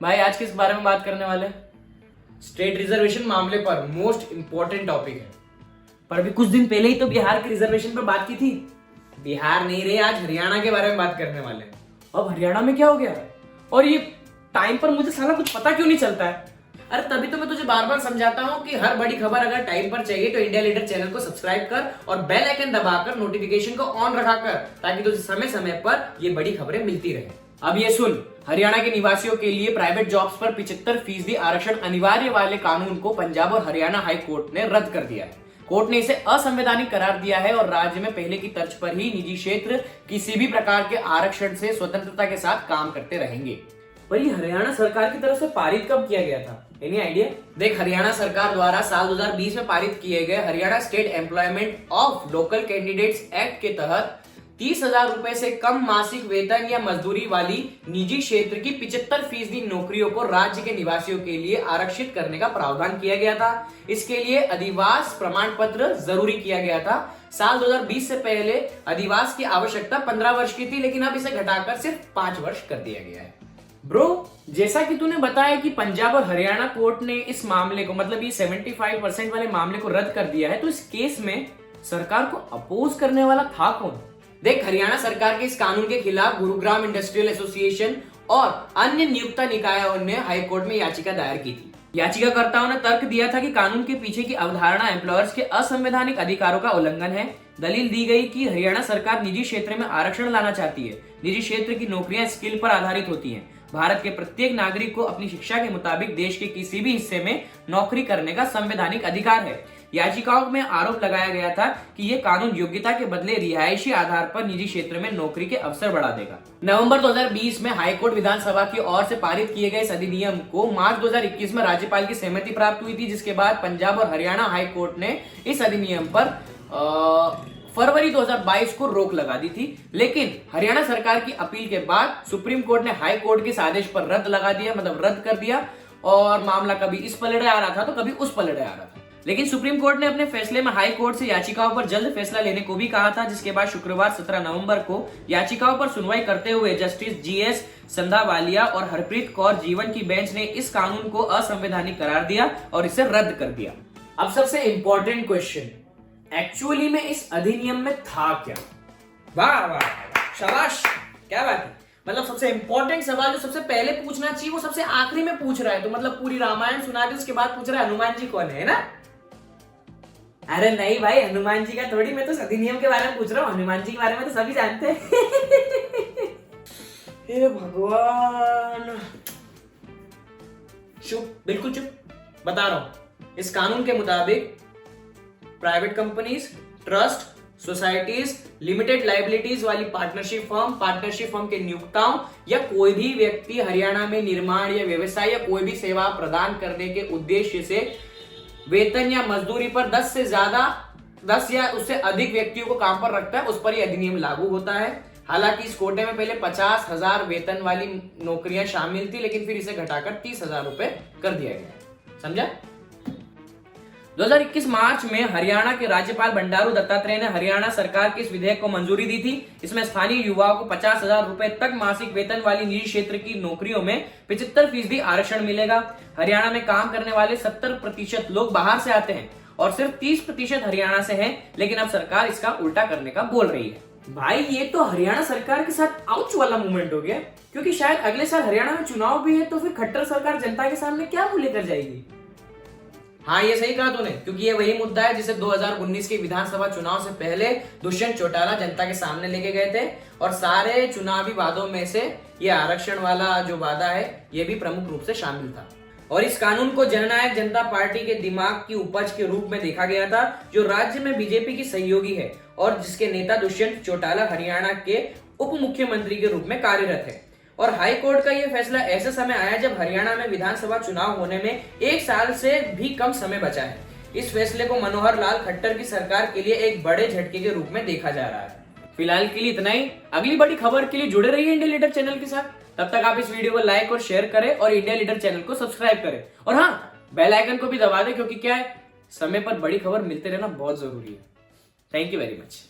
भाई आज किस बारे में बात करने वाले? स्टेट रिजर्वेशन मामले पर मोस्ट इंपॉर्टेंट टॉपिक है। पर अभी कुछ दिन पहले ही तो बिहार के रिजर्वेशन पर बात की थी। बिहार नहीं रहे, आज हरियाणा के बारे में बात करने वाले हैं। अब हरियाणा में क्या हो गया? और ये टाइम पर मुझे साला कुछ पता क्यों नहीं चलता है? अरे तभी तो मैं तुझे बार बार समझाता हूँ कि हर बड़ी खबर अगर टाइम पर चाहिए तो इंडिया लीडर चैनल को सब्सक्राइब कर और बेल आइकन दबाकर नोटिफिकेशन को ऑन रखा कर, ताकि तुझे समय समय पर ये बड़ी खबरें मिलती रहे। अब ये सुन, हरियाणा के निवासियों के लिए प्राइवेट जॉब्स पर 75% आरक्षण अनिवार्य वाले कानून को पंजाब और हरियाणा हाई कोर्ट ने रद्द कर दिया है। कोर्ट ने इसे असंवैधानिक करार दिया है और राज्य में पहले की तर्ज पर ही निजी क्षेत्र किसी भी प्रकार के आरक्षण से स्वतंत्रता के साथ काम करते रहेंगे। पर ये हरियाणा सरकार की तरफ से पारित कब किया गया था? Any idea? देख, हरियाणा सरकार द्वारा साल 2020 में पारित किए गए Haryana state employment of local candidates act के तहत 30,000 रुपए से कम मासिक वेतन या मजदूरी वाली निजी क्षेत्र की 75% नौकरियों को राज्य के निवासियों के लिए आरक्षित करने का प्रावधान किया गया था। इसके लिए अधिवास प्रमाण पत्र जरूरी किया गया था। साल 2020 से पहले अधिवास की आवश्यकता 15 वर्ष की थी, लेकिन अब इसे घटाकर सिर्फ 5 वर्ष कर दिया गया है। ब्रो, जैसा कि तूने बताया कि पंजाब और हरियाणा कोर्ट ने इस मामले को, मतलब ये 75% वाले मामले को रद्द कर दिया है, तो इस केस में सरकार को अपोज करने वाला था कौन? देख, हरियाणा सरकार के इस कानून के खिलाफ गुरुग्राम इंडस्ट्रियल एसोसिएशन और अन्य नियुक्त निकायों ने हाईकोर्ट में याचिका दायर की थी। याचिकाकर्ताओं ने तर्क दिया था कि कानून के पीछे की अवधारणा एम्प्लॉयर्स के असंवैधानिक अधिकारों का उल्लंघन है। दलील दी गई कि हरियाणा सरकार निजी क्षेत्र में आरक्षण लाना चाहती है। निजी क्षेत्र की नौकरियां स्किल पर आधारित होती हैं। भारत के प्रत्येक नागरिक को अपनी शिक्षा के मुताबिक देश के किसी भी हिस्से में नौकरी करने का संवैधानिक अधिकार है। याचिकाओं में आरोप लगाया गया था कि यह कानून योग्यता के बदले रिहायशी आधार पर निजी क्षेत्र में नौकरी के अवसर बढ़ा देगा। नवंबर 2020 में हाईकोर्ट विधानसभा की ओर से पारित किए गए इस अधिनियम को मार्च 2021 में राज्यपाल की सहमति प्राप्त हुई थी, जिसके बाद पंजाब और हरियाणा हाईकोर्ट ने इस अधिनियम पर फरवरी 2022 को रोक लगा दी थी। लेकिन हरियाणा सरकार की अपील के बाद सुप्रीम कोर्ट ने हाई कोर्ट के इस आदेश पर रद्द लगा दिया, मतलब रद्द कर दिया, और मामला कभी इस पलड़े आ रहा था तो कभी उस पलड़े आ रहा था। लेकिन सुप्रीम कोर्ट ने अपने फैसले में हाई कोर्ट से याचिकाओं पर जल्द फैसला लेने को भी कहा था, जिसके बाद शुक्रवार 17 नवंबर को याचिकाओं पर सुनवाई करते हुए जस्टिस जीएस संधावालिया और हरप्रीत कौर जीवन की बेंच ने इस कानून को असंवैधानिक करार दिया और इसे रद्द कर दिया। अब सबसे इंपॉर्टेंट क्वेश्चन, एक्चुअली में इस अधिनियम में था क्या? वाह वाह, शाबाश, क्या बात है। मतलब सबसे इंपॉर्टेंट सवाल जो सबसे पहले पूछना चाहिए वो सबसे आखिरी में पूछ रहा है। तो मतलब पूरी रामायण सुना दी, उसके बाद पूछ रहा है हनुमान जी कौन है ना? अरे नहीं भाई, हनुमान जी का थोड़ी, मैं तो अधिनियम के बारे में पूछ रहा हूँ। हनुमान जी के बारे में तो सभी जानते हैं। हे भगवान, चुप, बिल्कुल चुप, बता रहा हूं। इस कानून के मुताबिक private companies, trust, societies, limited liabilities वाली पार्टनरशिप फर्म के नियोक्ताओं या कोई भी व्यक्ति हरियाणा में निर्माण या व्यवसाय या कोई भी सेवा प्रदान करने के उद्देश्य से वेतन या मजदूरी पर 10 या उससे अधिक व्यक्तियों को काम पर रखता है, उस पर यह अधिनियम लागू होता है। हालांकि इस कोटे में पहले 50,000 वेतन वाली नौकरियां शामिल थी, लेकिन फिर इसे घटाकर 30,000 रुपए कर दिया गया। समझा? 2021 मार्च में हरियाणा के राज्यपाल बंडारू दत्तात्रेय ने हरियाणा सरकार के इस विधेयक को मंजूरी दी थी। इसमें स्थानीय युवाओं को 50,000 रुपए तक मासिक वेतन वाली निजी क्षेत्र की नौकरियों में 75% आरक्षण मिलेगा। हरियाणा में काम करने वाले 70% लोग बाहर से आते हैं और सिर्फ 30% हरियाणा से हैं, लेकिन अब सरकार इसका उल्टा करने का बोल रही है। भाई, ये तो हरियाणा सरकार के साथ आउच वाला मूवमेंट हो गया, क्योंकि शायद अगले साल हरियाणा में चुनाव भी है, तो फिर खट्टर सरकार जनता के सामने क्या मुंह लेकर जाएगी? हाँ, ये सही कहा तूने, क्योंकि ये वही मुद्दा है जिसे 2019 के विधानसभा चुनाव से पहले दुष्यंत चौटाला जनता के सामने लेके गए थे, और सारे चुनावी वादों में से ये आरक्षण वाला जो वादा है ये भी प्रमुख रूप से शामिल था। और इस कानून को जननायक जनता पार्टी के दिमाग की उपज के रूप में देखा गया था, जो राज्य में बीजेपी की सहयोगी है और जिसके नेता दुष्यंत चौटाला हरियाणा के उप मुख्यमंत्री के रूप में कार्यरत है। और हाई कोर्ट का यह फैसला ऐसे समय आया जब हरियाणा में विधानसभा चुनाव होने में 1 साल से भी कम समय बचा है। इस फैसले को मनोहर लाल खट्टर की सरकार के लिए एक बड़े झटके के रूप में देखा जा रहा है। फिलहाल के लिए इतना ही। अगली बड़ी खबर के लिए जुड़े रहिए इंडिया लीडर चैनल के साथ। तब तक आप इस वीडियो को लाइक और शेयर करें और इंडिया लीडर चैनल को सब्सक्राइब करें, और हाँ, बेल आइकन को भी दबा दें, क्योंकि क्या है, समय पर बड़ी खबर मिलते रहना बहुत जरूरी है। Thank you very much.